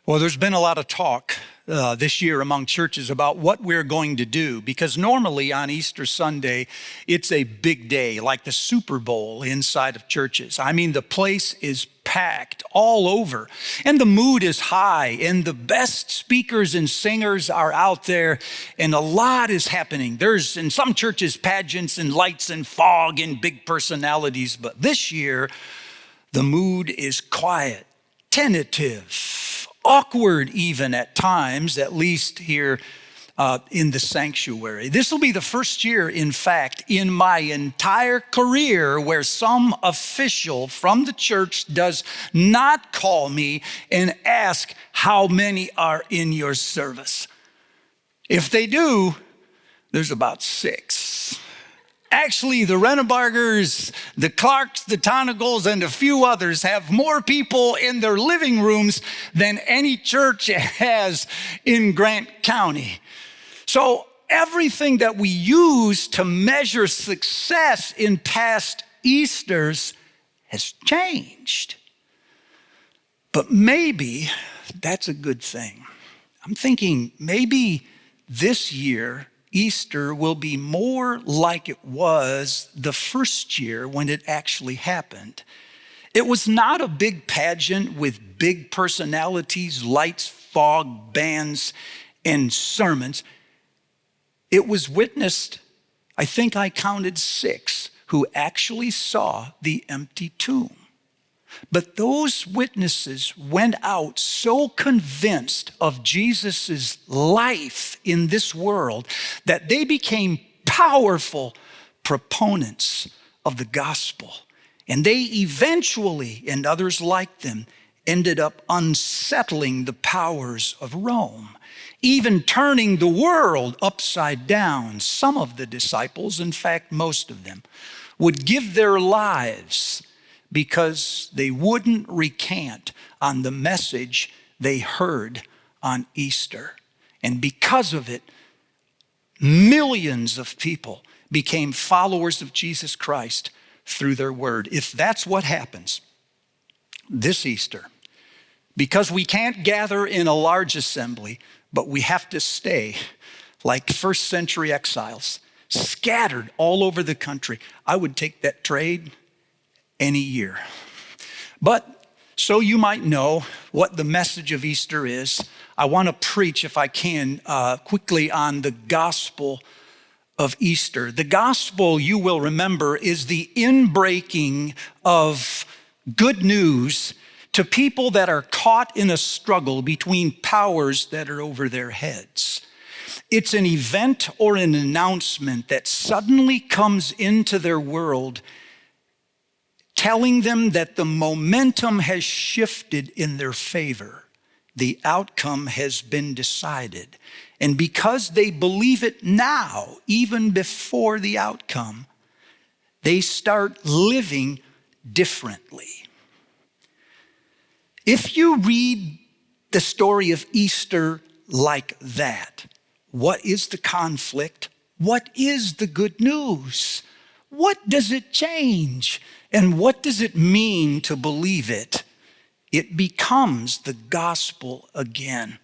Well, there's been a lot of talk this year among churches about what we're going to do, because normally on Easter Sunday, it's a big day, like the Super Bowl inside of churches. I mean, the place is packed all over, and the mood is high, and the best speakers and singers are out there, and a lot is happening. There's, in some churches, pageants and lights and fog and big personalities, but this year, the mood is quiet, tentative, awkward even at times, at least here in the sanctuary. This will be the first year, in fact, in my entire career where some official from the church does not call me and ask how many are in your service. If they do, there's about 6. Actually, the Rennebargers, the Clarks, the Tonagles, and a few others have more people in their living rooms than any church has in Grant County. So everything that we use to measure success in past Easters has changed. But maybe that's a good thing. I'm thinking maybe this year, Easter will be more like it was the first year when it actually happened. It was not a big pageant with big personalities, lights, fog, bands, and sermons. It was witnessed, I think I counted 6, who actually saw the empty tomb. But those witnesses went out so convinced of Jesus' life in this world that they became powerful proponents of the gospel. And they eventually, and others like them, ended up unsettling the powers of Rome, even turning the world upside down. Some of the disciples, in fact, most of them, would give their lives because they wouldn't recant on the message they heard on Easter. And because of it, millions of people became followers of Jesus Christ through their word. If that's what happens this Easter, because we can't gather in a large assembly, but we have to stay like first century exiles, scattered all over the country, I would take that trade any year. But so you might know what the message of Easter is, I want to preach, if I can, quickly on the gospel of Easter. The gospel, you will remember, is the inbreaking of good news to people that are caught in a struggle between powers that are over their heads. It's an event or an announcement that suddenly comes into their world, telling them that the momentum has shifted in their favor. The outcome has been decided. And because they believe it now, even before the outcome, they start living differently. If you read the story of Easter like that, what is the conflict? What is the good news? What does it change? And what does it mean to believe it? It becomes the gospel again.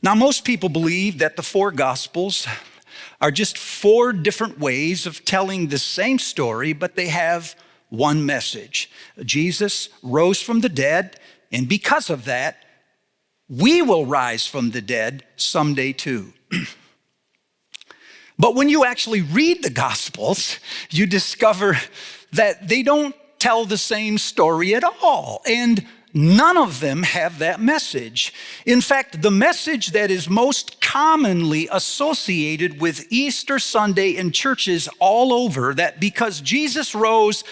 Now, most people believe that the 4 gospels are just 4 different ways of telling the same story, but they have one message. Jesus rose from the dead, and because of that, we will rise from the dead someday too. But when you actually read the Gospels, you discover that they don't tell the same story at all. And none of them have that message. In fact, the message that is most commonly associated with Easter Sunday in churches all over, that because Jesus rose,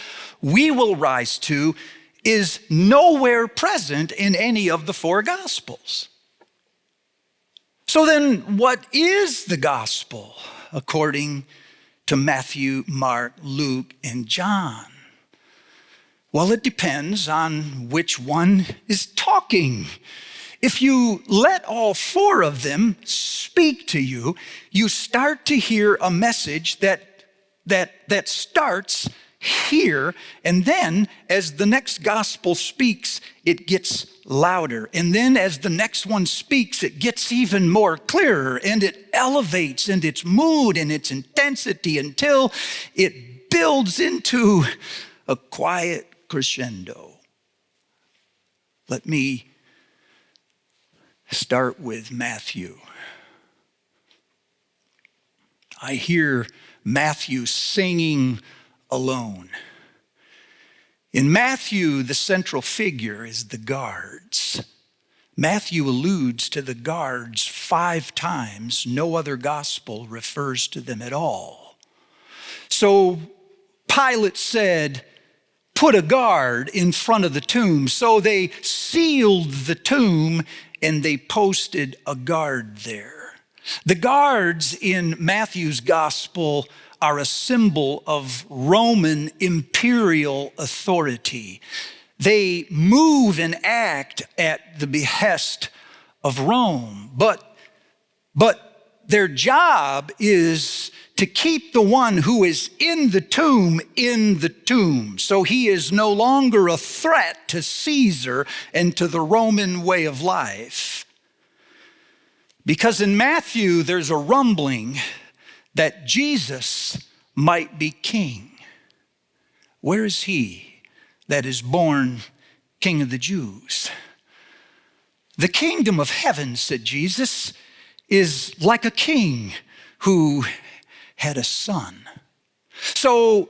we will rise too, is nowhere present in any of the 4 Gospels. So then, what is the gospel according to Matthew, Mark, Luke, and John? Well, it depends on which one is talking. If you let all 4 of them speak to you, you start to hear a message that starts here, and then as the next gospel speaks, it gets louder. And then as the next one speaks, it gets even more clearer, and it elevates in its mood and its intensity until it builds into a quiet crescendo. Let me start with Matthew. I hear Matthew singing alone. In Matthew, the central figure is the guards. Matthew alludes to the guards 5 times. No other gospel refers to them at all. So Pilate said, put a guard in front of the tomb. So they sealed the tomb and they posted a guard there. The guards in Matthew's gospel are a symbol of Roman imperial authority. They move and act at the behest of Rome, but their job is to keep the one who is in the tomb. So he is no longer a threat to Caesar and to the Roman way of life. Because in Matthew, there's a rumbling that Jesus might be king. Where is he that is born King of the Jews? The kingdom of heaven, said Jesus, is like a king who had a son. So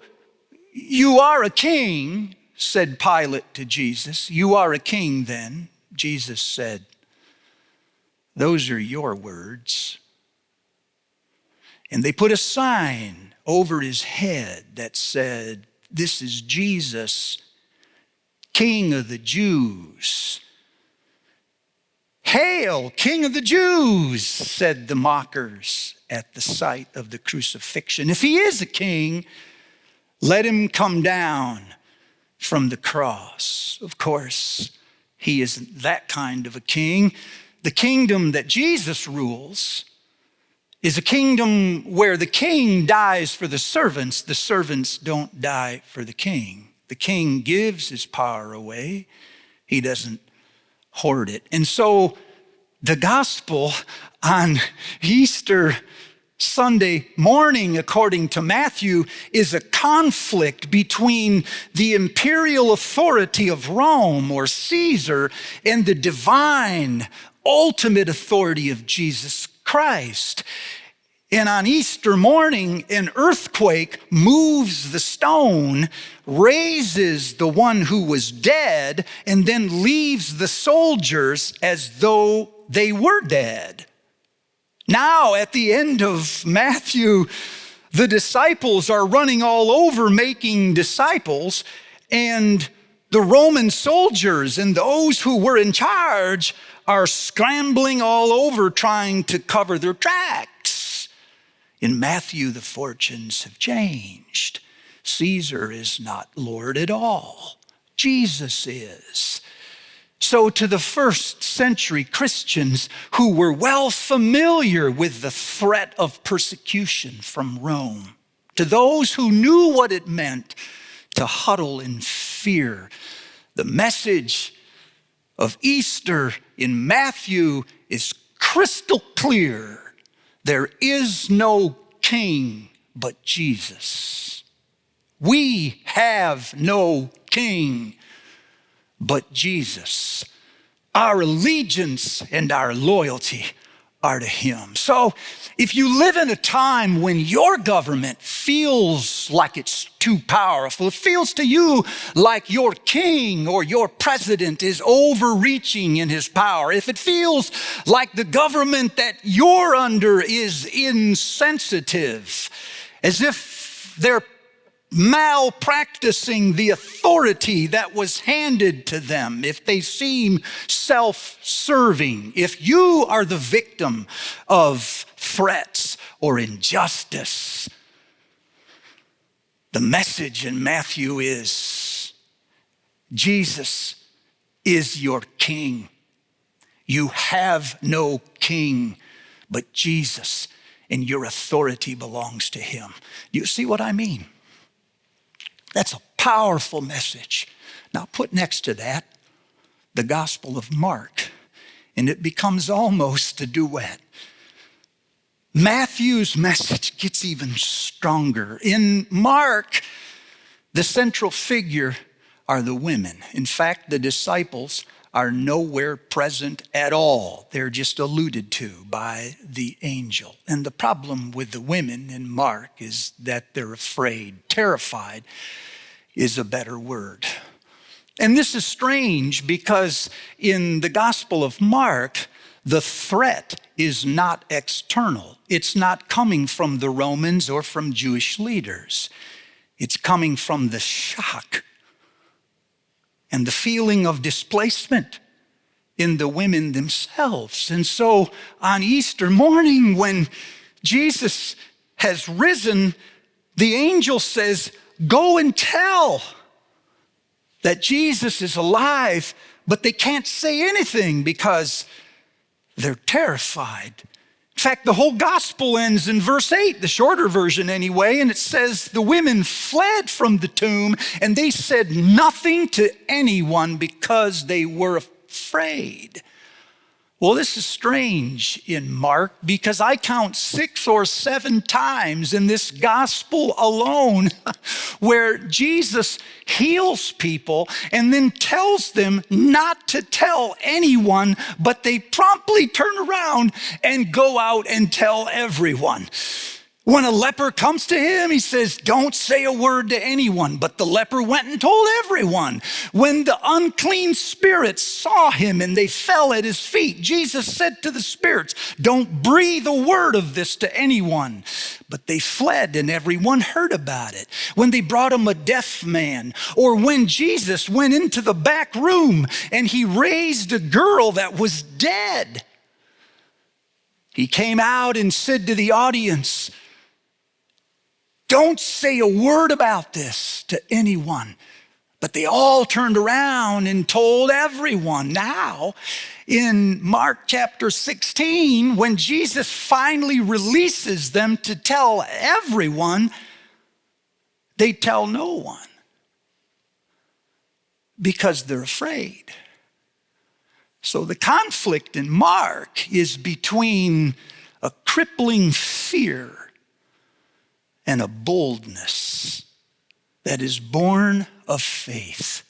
you are a king, said Pilate to Jesus. You are a king then. Jesus said, those are your words. And they put a sign over his head that said, this is Jesus, King of the Jews. Hail, King of the Jews, said the mockers at the sight of the crucifixion. If he is a king, let him come down from the cross. Of course, he isn't that kind of a king. The kingdom that Jesus rules is a kingdom where the king dies for the servants don't die for the king. The king gives his power away. He doesn't hoard it. And so the gospel on Easter Sunday morning, according to Matthew, is a conflict between the imperial authority of Rome or Caesar and the divine, ultimate authority of Jesus Christ. And on Easter morning, an earthquake moves the stone, raises the one who was dead, and then leaves the soldiers as though they were dead. Now, at the end of Matthew, the disciples are running all over making disciples, and the Roman soldiers and those who were in charge are scrambling all over trying to cover their tracks. In Matthew, the fortunes have changed. Caesar is not Lord at all. Jesus is. So to the first century Christians who were well familiar with the threat of persecution from Rome, to those who knew what it meant to huddle in fear, the message of Easter in Matthew is crystal clear. There is no king but Jesus. We have no king but Jesus. Our allegiance and our loyalty are to him. So if you live in a time when your government feels like it's too powerful, it feels to you like your king or your president is overreaching in his power, if it feels like the government that you're under is insensitive, as if they're malpracticing the authority that was handed to them, if they seem self-serving, if you are the victim of threats or injustice, the message in Matthew is Jesus is your king. You have no king but Jesus, and your authority belongs to him. You see what I mean? That's a powerful message. Now put next to that the Gospel of Mark, and it becomes almost a duet. Matthew's message gets even stronger. In Mark, the central figure are the women. In fact, the disciples are nowhere present at all. They're just alluded to by the angel. And the problem with the women in Mark is that they're afraid. Terrified is a better word. And this is strange because in the Gospel of Mark, the threat is not external. It's not coming from the Romans or from Jewish leaders. It's coming from the shock and the feeling of displacement in the women themselves. And so on Easter morning, when Jesus has risen, the angel says, "Go and tell that Jesus is alive," but they can't say anything because they're terrified. In fact, the whole gospel ends in verse 8, the shorter version anyway, and it says, "The women fled from the tomb, and they said nothing to anyone because they were afraid." Well, this is strange in Mark because I count 6 or 7 times in this gospel alone where Jesus heals people and then tells them not to tell anyone, but they promptly turn around and go out and tell everyone. When a leper comes to him, he says, "Don't say a word to anyone." But the leper went and told everyone. When the unclean spirits saw him and they fell at his feet, Jesus said to the spirits, "Don't breathe a word of this to anyone." But they fled and everyone heard about it. When they brought him a deaf man, or when Jesus went into the back room and he raised a girl that was dead, he came out and said to the audience, "Don't say a word about this to anyone." But they all turned around and told everyone. Now, in Mark chapter 16, when Jesus finally releases them to tell everyone, they tell no one because they're afraid. So the conflict in Mark is between a crippling fear and a boldness that is born of faith.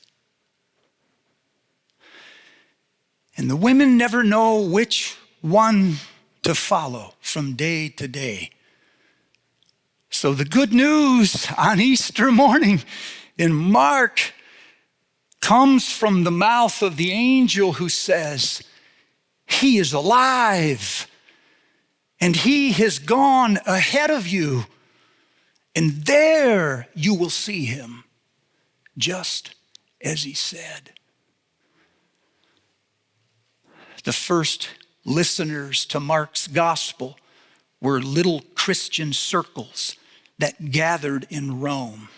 And the women never know which one to follow from day to day. So the good news on Easter morning in Mark comes from the mouth of the angel who says, "He is alive, and he has gone ahead of you. And there you will see him, just as he said." The first listeners to Mark's gospel were little Christian circles that gathered in Rome.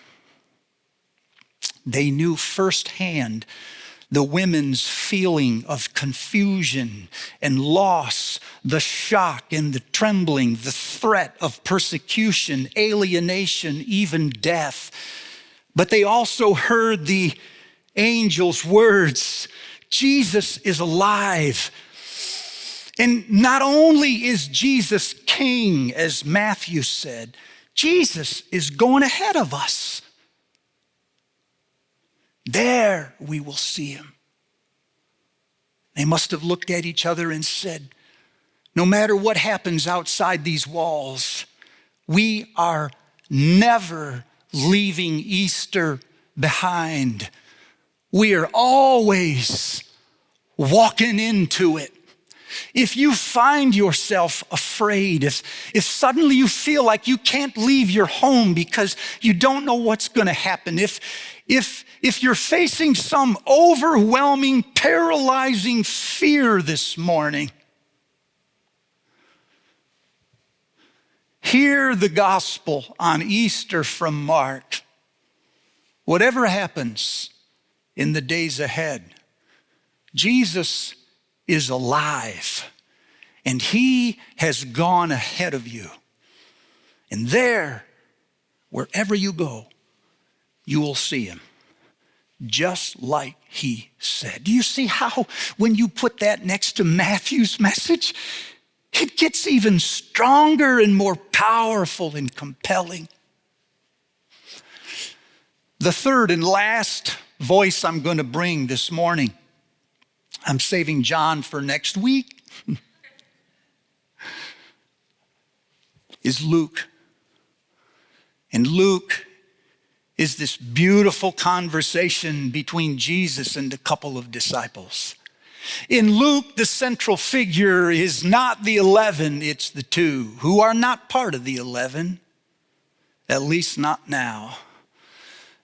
They knew firsthand the women's feeling of confusion and loss, the shock and the trembling, the threat of persecution, alienation, even death. But they also heard the angel's words, "Jesus is alive." And not only is Jesus king, as Matthew said, Jesus is going ahead of us. There we will see him. They must have looked at each other and said, no matter what happens outside these walls, we are never leaving Easter behind. We are always walking into it. If you find yourself afraid, if suddenly you feel like you can't leave your home because you don't know what's going to happen, if you're facing some overwhelming, paralyzing fear this morning, hear the gospel on Easter from Mark. Whatever happens in the days ahead, Jesus is alive, and he has gone ahead of you. And there, wherever you go, you will see him, just like he said. Do you see how when you put that next to Matthew's message, it gets even stronger and more powerful and compelling? The third and last voice I'm going to bring this morning, I'm saving John for next week, is Luke. And Luke is this beautiful conversation between Jesus and a couple of disciples. In Luke, the central figure is not the 11, it's the two who are not part of the 11, at least not now.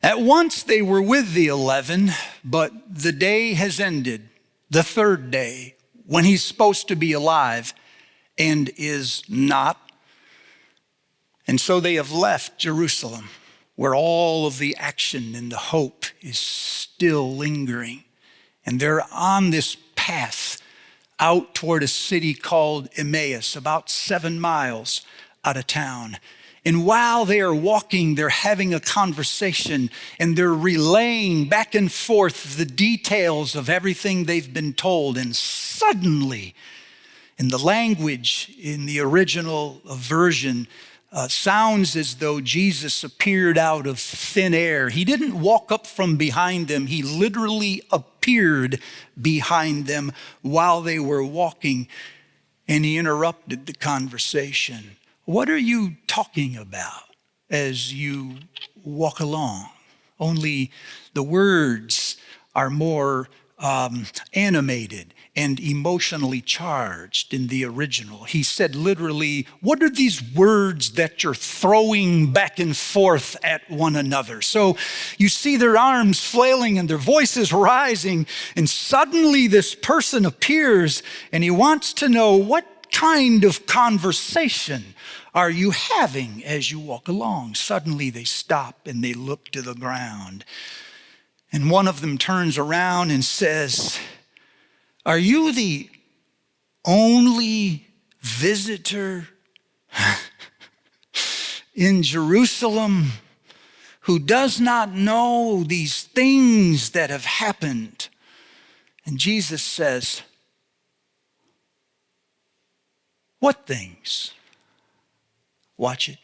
At once they were with the 11, but the day has ended, the third day, when he's supposed to be alive and is not. And so they have left Jerusalem, where all of the action and the hope is still lingering. And they're on this path out toward a city called Emmaus, about 7 miles out of town. And while they are walking, they're having a conversation and they're relaying back and forth the details of everything they've been told. And suddenly, in the language in the original version, sounds as though Jesus appeared out of thin air. He didn't walk up from behind them. He literally appeared behind them while they were walking, and he interrupted the conversation. What are you talking about as you walk along? Only the words are more animated and emotionally charged in the original. He said literally, what are these words that you're throwing back and forth at one another? So you see their arms flailing and their voices rising, and suddenly this person appears and he wants to know, what kind of conversation are you having as you walk along? Suddenly they stop and they look to the ground. And one of them turns around and says, are you the only visitor in Jerusalem who does not know these things that have happened? And Jesus says, what things? Watch it.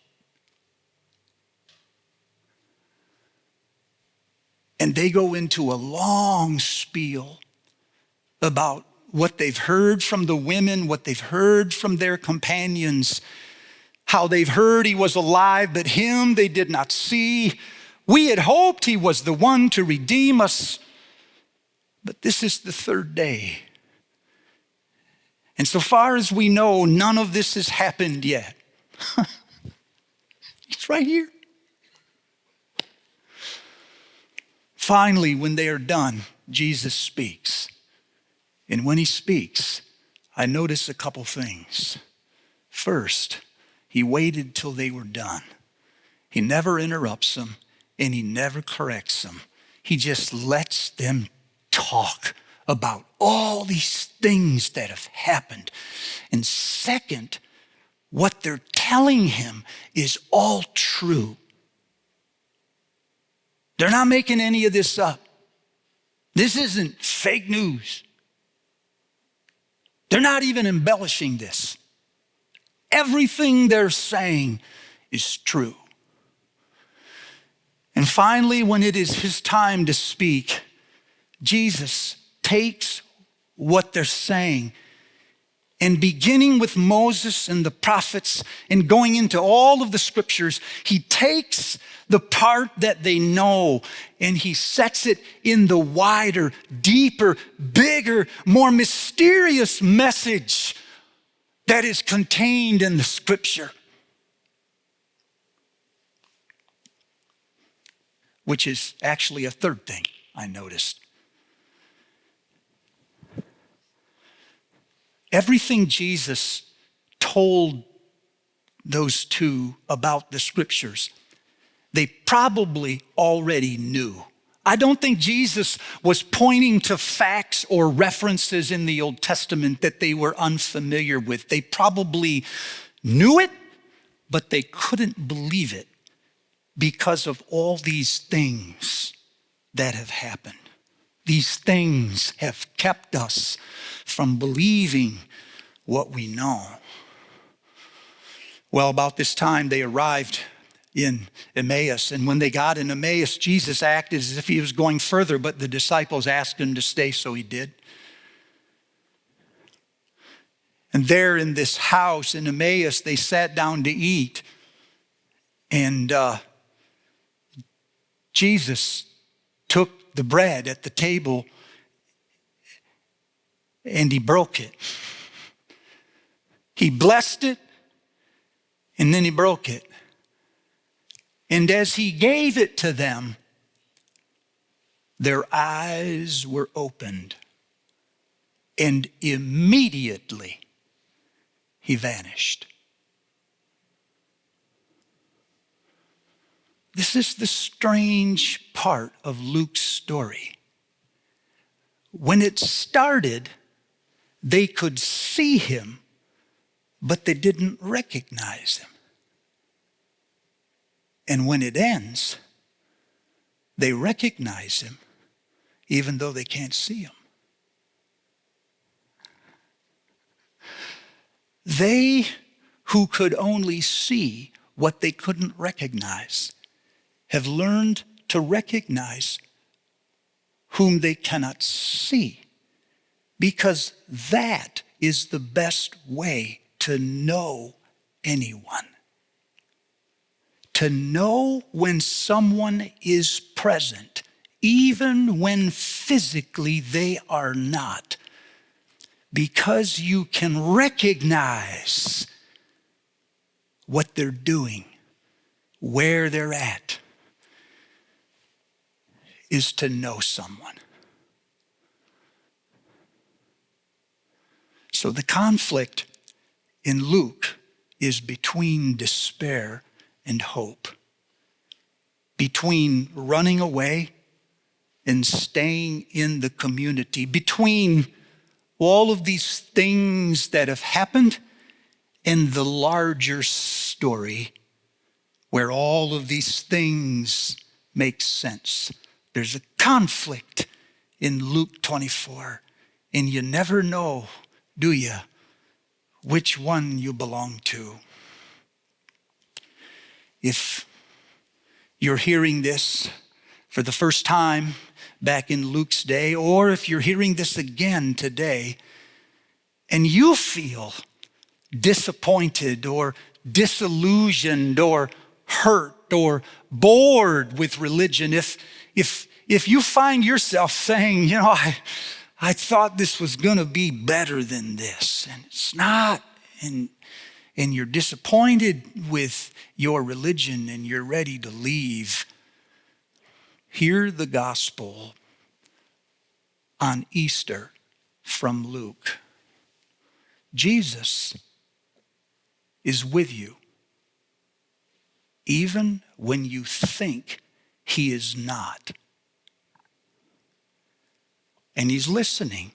And they go into a long spiel about what they've heard from the women, what they've heard from their companions, how they've heard he was alive, but him they did not see. We had hoped he was the one to redeem us, but this is the third day. And so far as we know, none of this has happened yet. It's right here. Finally, when they are done, Jesus speaks. And when he speaks, I notice a couple things. First, he waited till they were done. He never interrupts them and he never corrects them. He just lets them talk about all these things that have happened. And second, what they're telling him is all true. They're not making any of this up. This isn't fake news. They're not even embellishing this. Everything they're saying is true. And finally, when it is his time to speak, Jesus takes what they're saying, and beginning with Moses and the prophets and going into all of the scriptures, he takes the part that they know and he sets it in the wider, deeper, bigger, more mysterious message that is contained in the scripture, which is actually a third thing I noticed. Everything Jesus told those two about the scriptures, they probably already knew. I don't think Jesus was pointing to facts or references in the Old Testament that they were unfamiliar with. They probably knew it, but they couldn't believe it because of all these things that have happened. These things have kept us from believing what we know. Well, about this time they arrived in Emmaus, and when they got in Emmaus, Jesus acted as if he was going further, but the disciples asked him to stay, so he did. And there in this house in Emmaus, they sat down to eat, and Jesus took the bread at the table and he broke it. He blessed it and then he broke it. And as he gave it to them, their eyes were opened, and immediately he vanished. This is the strange part of Luke's story. When it started, they could see him, but they didn't recognize him. And when it ends, they recognize him, even though they can't see him. They who could only see what they couldn't recognize have learned to recognize whom they cannot see, because that is the best way to know anyone. To know when someone is present, even when physically they are not, because you can recognize what they're doing, where they're at, is to know someone. So the conflict in Luke is between despair and hope, between running away and staying in the community, between all of these things that have happened and the larger story where all of these things make sense. There's a conflict in Luke 24, and you never know, do you, which one you belong to. If you're hearing this for the first time back in Luke's day, or if you're hearing this again today, and you feel disappointed or disillusioned or hurt or bored with religion, if you find yourself saying, I thought this was going to be better than this, and it's not, and you're disappointed with your religion and you're ready to leave, hear the gospel on Easter from Luke. Jesus is with you, even when you think he is not. And he's listening,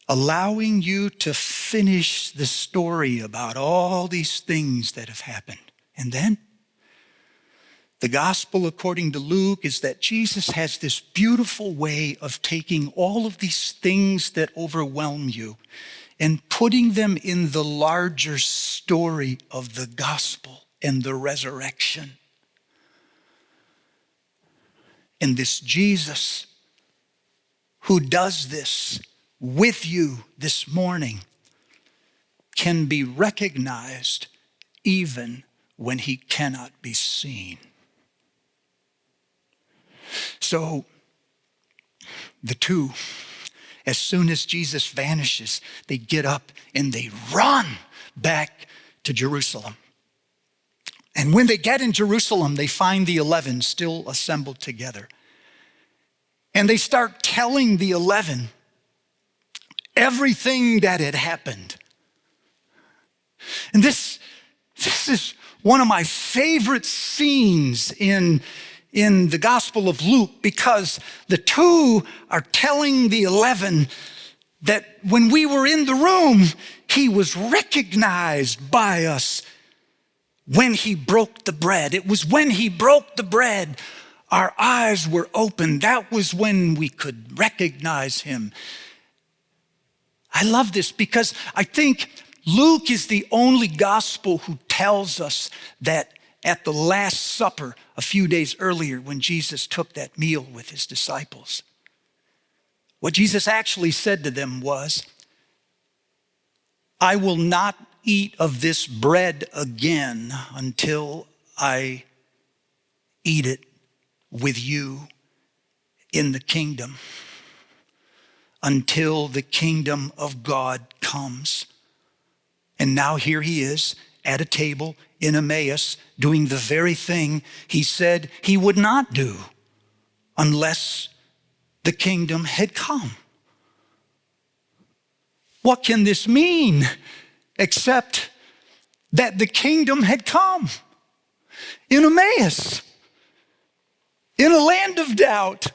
allowing you to finish the story about all these things that have happened. And then the gospel according to Luke is that Jesus has this beautiful way of taking all of these things that overwhelm you and putting them in the larger story of the gospel and the resurrection. And this Jesus who does this with you this morning can be recognized even when he cannot be seen. So the two, as soon as Jesus vanishes, they get up and they run back to Jerusalem. And when they get in Jerusalem, they find the 11 still assembled together. And they start telling the 11 everything that had happened. And this is one of my favorite scenes in the Gospel of Luke, because the two are telling the 11 that when we were in the room, he was recognized by us. when he broke the bread. It was when he broke the bread, our eyes were opened. That was when we could recognize him. I love this because I think Luke is the only gospel who tells us that at the Last Supper, a few days earlier, when Jesus took that meal with his disciples, what Jesus actually said to them was, I will not eat of this bread again until I eat it with you in the kingdom, until the kingdom of God comes. And now here he is at a table in Emmaus doing the very thing he said he would not do unless the kingdom had come. What can this mean except that the kingdom had come in Emmaus, in a land of doubt,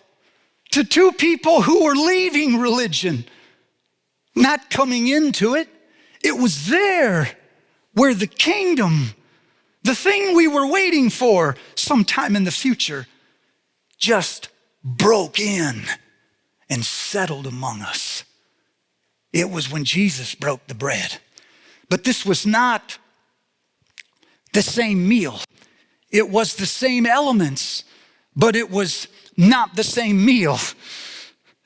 to two people who were leaving religion, not coming into it. It was there where the kingdom, the thing we were waiting for sometime in the future, just broke in and settled among us. It was when Jesus broke the bread. But this was not the same meal. It was the same elements, but it was not the same meal.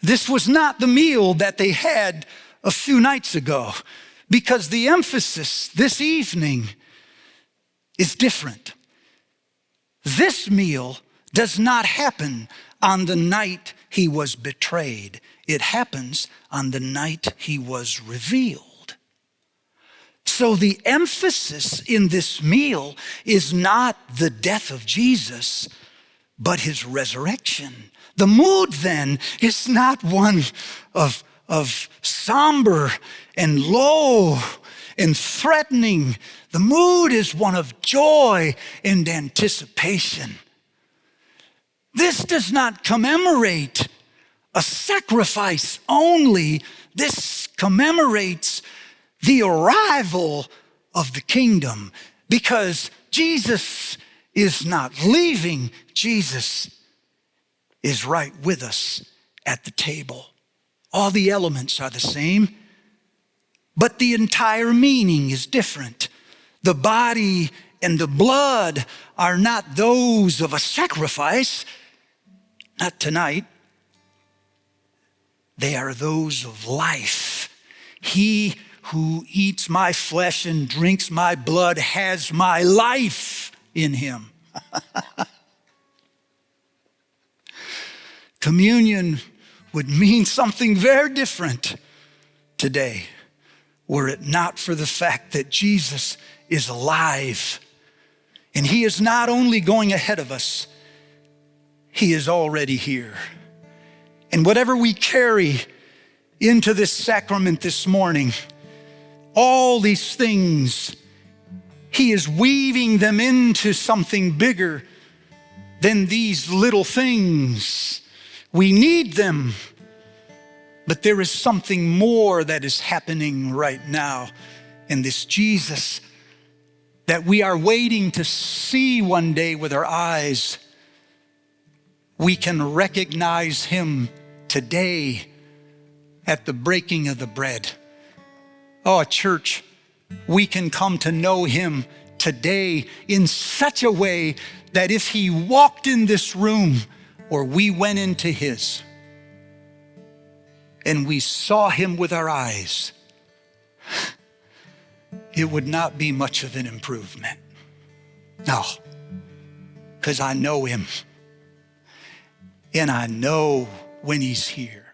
This was not the meal that they had a few nights ago, because the emphasis this evening is different. This meal does not happen on the night he was betrayed. It happens on the night he was revealed. So the emphasis in this meal is not the death of Jesus, but his resurrection. The mood then is not one of somber and low and threatening. The mood is one of joy and anticipation. This does not commemorate a sacrifice only. This commemorates the arrival of the kingdom, because Jesus is not leaving. Jesus is right with us at the table. All the elements are the same, but the entire meaning is different. The body and the blood are not those of a sacrifice, not tonight. They are those of life. He who eats my flesh and drinks my blood has my life in him. Communion would mean something very different today, were it not for the fact that Jesus is alive. And he is not only going ahead of us, he is already here. And whatever we carry into this sacrament this morning, all these things, he is weaving them into something bigger than these little things. We need them, but there is something more that is happening right now in this Jesus that we are waiting to see one day with our eyes. We can recognize him today at the breaking of the bread. Oh, church, we can come to know him today in such a way that if he walked in this room or we went into his and we saw him with our eyes, it would not be much of an improvement. No, because I know him, and I know when he's here.